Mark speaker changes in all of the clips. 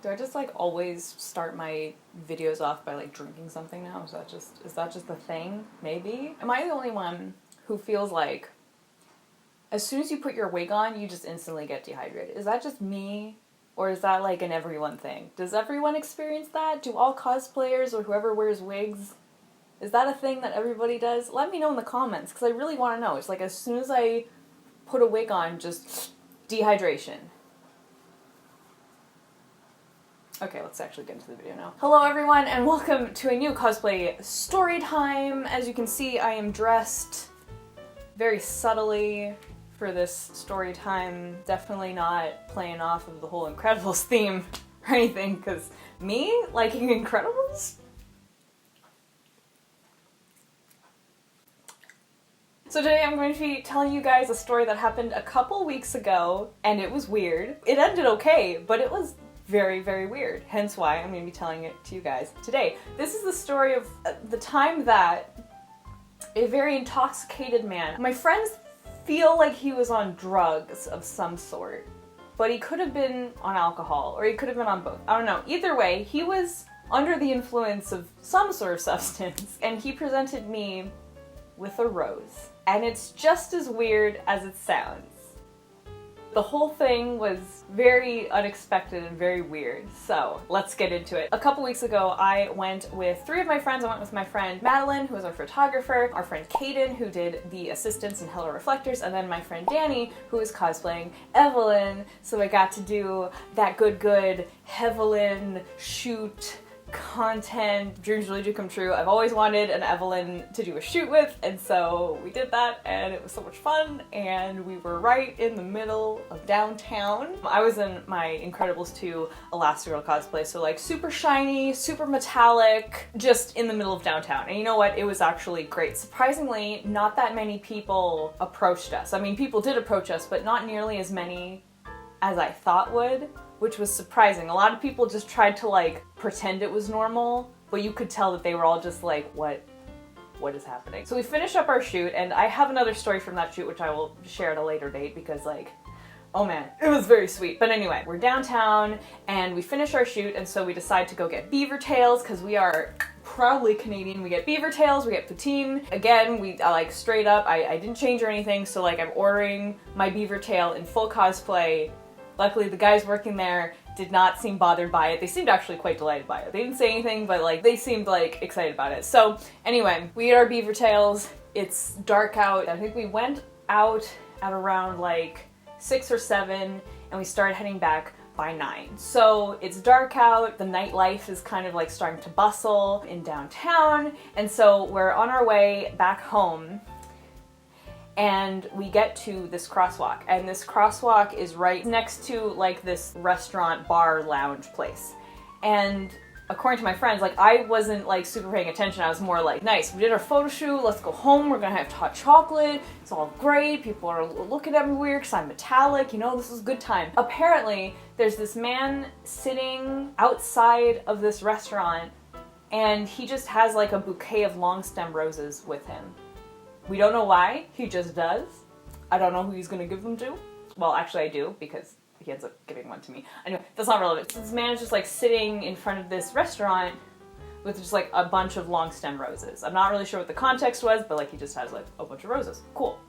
Speaker 1: Do I just like always start my videos off by like drinking something now? Is that just the thing? Maybe? Am I the only one who feels like as soon as you put your wig on, you just instantly get dehydrated? Is that just me? Or is that like an everyone thing? Does everyone experience that? Do all cosplayers or whoever wears wigs? Is that a thing that everybody does? Let me know in the comments, because I really want to know. It's like as soon as I put a wig on, just dehydration. Okay, let's actually get into the video now. Hello everyone, and welcome to a new cosplay story time. As you can see, I am dressed very subtly for this story time. Definitely not playing off of the whole Incredibles theme or anything, because me liking Incredibles? So today I'm going to be telling you guys a story that happened a couple weeks ago, and it was weird. It ended okay, but it was very, very weird. Hence why I'm going to be telling it to you guys today. This is the story of the time that a very intoxicated man, my friends feel like he was on drugs of some sort, but he could have been on alcohol, or he could have been on both. I don't know. Either way, he was under the influence of some sort of substance, and he presented me with a rose. And it's just as weird as it sounds. The whole thing was very unexpected and very weird, so let's get into it. A couple weeks ago, I went with three of my friends. I went with my friend Madeline, who was our photographer, our friend Kaden, who did the assistants and Hello Reflectors, and then my friend Danny, who was cosplaying Evelyn. So I got to do that good Evelyn shoot content. Dreams really do come true. I've always wanted an Evelyn to do a shoot with, and so we did that, and it was so much fun, and we were right in the middle of downtown. I was in my Incredibles 2 Elastigirl cosplay, so like super shiny, super metallic, just in the middle of downtown. And you know what? It was actually great. Surprisingly, not that many people approached us. I mean, people did approach us, but not nearly as many as I thought would, which was surprising. A lot of people just tried to like pretend it was normal, but you could tell that they were all just like, what is happening? So we finished up our shoot, and I have another story from that shoot which I will share at a later date because like, oh man, it was very sweet. But anyway, we're downtown and we finish our shoot, and so we decide to go get beaver tails because we are proudly Canadian. We get beaver tails, we get poutine. Again, we like straight up, I didn't change or anything, so like I'm ordering my beaver tail in full cosplay. Luckily, the guys working there did not seem bothered by it. They seemed actually quite delighted by it. They didn't say anything, but like they seemed like excited about it. So anyway, we eat our beaver tails. It's dark out. I think we went out at around like 6 or 7, and we started heading back by 9. So it's dark out. The nightlife is kind of like starting to bustle in downtown, and so we're on our way back home. And we get to this crosswalk, and this crosswalk is right next to like this restaurant bar lounge place. And according to my friends, like I wasn't like super paying attention. I was more like, nice, we did our photo shoot, let's go home, we're gonna have hot chocolate, it's all great, people are looking at me weird because I'm metallic, you know, this is a good time. Apparently, there's this man sitting outside of this restaurant, and he just has like a bouquet of long stem roses with him. We don't know why, he just does. I don't know who he's gonna give them to. Well, actually I do, because he ends up giving one to me. Anyway, that's not relevant. So this man is just like sitting in front of this restaurant with just like a bunch of long stem roses. I'm not really sure what the context was, but like he just has like a bunch of roses. Cool.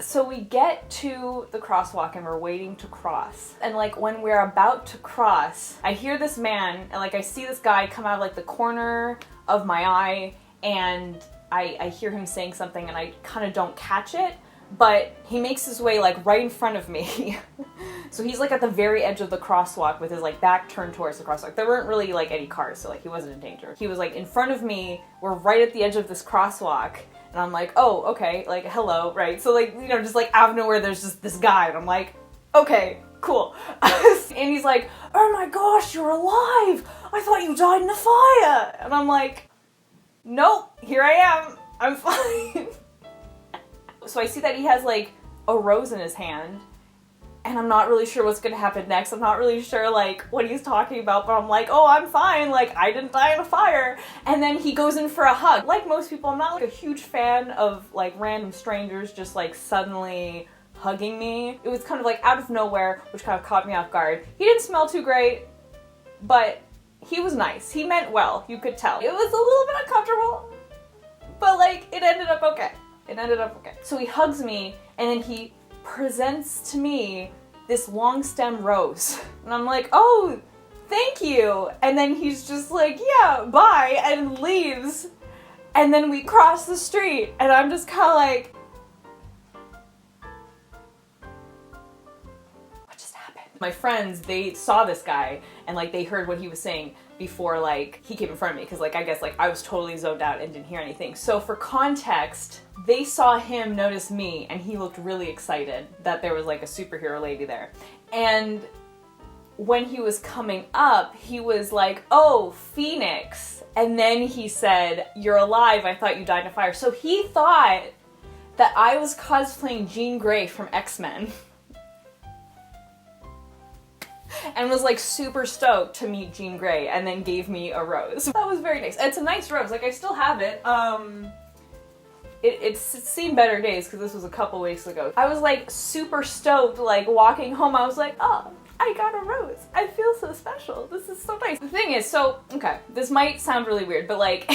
Speaker 1: So we get to the crosswalk and we're waiting to cross. And like when we're about to cross, I hear this man, and like I see this guy come out of like the corner of my eye, and I hear him saying something, and I kind of don't catch it, but he makes his way like right in front of me. So he's like at the very edge of the crosswalk with his like back turned towards the crosswalk. There weren't really like any cars, so like he wasn't in danger. He was like in front of me. We're right at the edge of this crosswalk, and I'm like, oh, okay, like hello, right? So like, you know, just like out of nowhere there's just this guy, and I'm like, okay, cool. And he's like, oh my gosh, you're alive! I thought you died in a fire! And I'm like, nope, here I am. I'm fine. So I see that he has like a rose in his hand, and I'm not really sure what's gonna happen next. I'm not really sure like what he's talking about, but I'm like, oh, I'm fine. Like I didn't die in a fire. And then he goes in for a hug. Like most people, I'm not like a huge fan of like random strangers just like suddenly hugging me. It was kind of like out of nowhere, which kind of caught me off guard. He didn't smell too great. but he was nice. He meant well, you could tell. It was a little bit uncomfortable, but like, it ended up okay. It ended up okay. So he hugs me, and then he presents to me this long stem rose. And I'm like, oh, thank you. And then he's just like, yeah, bye, and leaves. And then we cross the street, and I'm just kind of like, what just happened? My friends, they saw this guy, and like they heard what he was saying before like he came in front of me, because like I guess like I was totally zoned out and didn't hear anything. So for context, they saw him notice me, and he looked really excited that there was like a superhero lady there. And when he was coming up, he was like, oh, Phoenix. And then he said, you're alive, I thought you died in a fire. So he thought that I was cosplaying Jean Grey from X-Men. And was like super stoked to meet Jean Grey, and then gave me a rose. That was very nice. It's a nice rose, like I still have it. It's seen better days because this was a couple weeks ago. I was like super stoked, like walking home, I was like, oh, I got a rose. I feel so special. This is so nice. The thing is, so, okay, this might sound really weird, but like,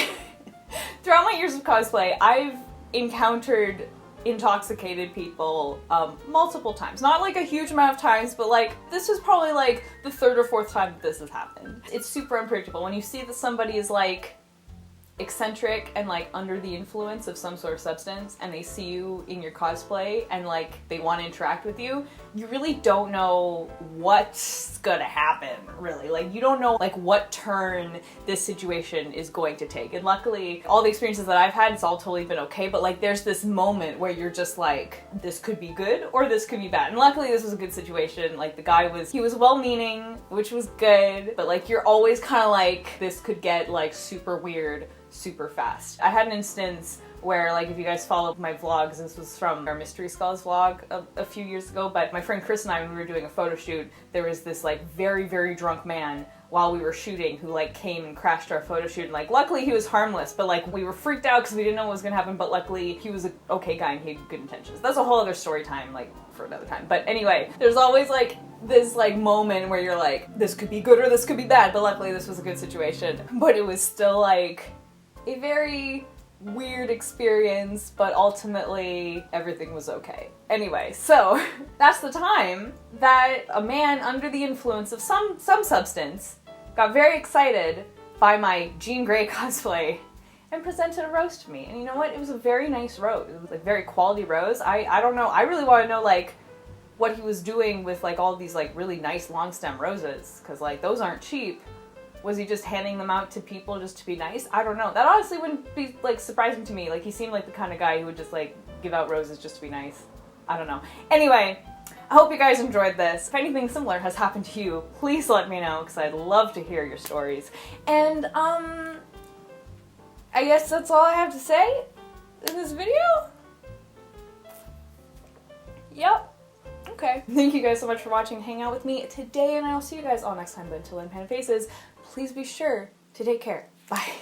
Speaker 1: throughout my years of cosplay, I've encountered intoxicated people multiple times. Not like a huge amount of times, but like this was probably like the third or fourth time that this has happened. It's super unpredictable. When you see that somebody is like eccentric and like under the influence of some sort of substance, and they see you in your cosplay and like they want to interact with you, you really don't know what's gonna happen, really. Like you don't know like what turn this situation is going to take. And luckily, all the experiences that I've had, it's all totally been okay, but like there's this moment where you're just like, this could be good or this could be bad. And luckily this was a good situation. Like the guy he was well-meaning, which was good, but like you're always kind of like, this could get like super weird super fast. I had an instance where, like, if you guys follow my vlogs, this was from our Mystery Skulls vlog a few years ago, but my friend Chris and I, when we were doing a photo shoot, there was this like very, very drunk man while we were shooting who like came and crashed our photo shoot, and like luckily he was harmless, but like we were freaked out because we didn't know what was gonna happen, but luckily he was an okay guy and he had good intentions. That's a whole other story time, like for another time. But anyway, there's always like this like moment where you're like, this could be good or this could be bad, but luckily this was a good situation. But it was still like a very weird experience, but ultimately everything was okay. Anyway, so that's the time that a man under the influence of some substance got very excited by my Jean Grey cosplay and presented a rose to me. And you know what? It was a very nice rose. It was a very quality rose. I don't know. I really want to know like what he was doing with like all these like really nice long stem roses, because like those aren't cheap. Was he just handing them out to people just to be nice? I don't know. That honestly wouldn't be like surprising to me. Like he seemed like the kind of guy who would just like give out roses just to be nice. I don't know. Anyway, I hope you guys enjoyed this. If anything similar has happened to you, please let me know because I'd love to hear your stories. And I guess that's all I have to say in this video. Yep. Okay. Thank you guys so much for watching and hanging out with me today, and I'll see you guys all next time. But until then, Panda Faces, please be sure to take care. Bye.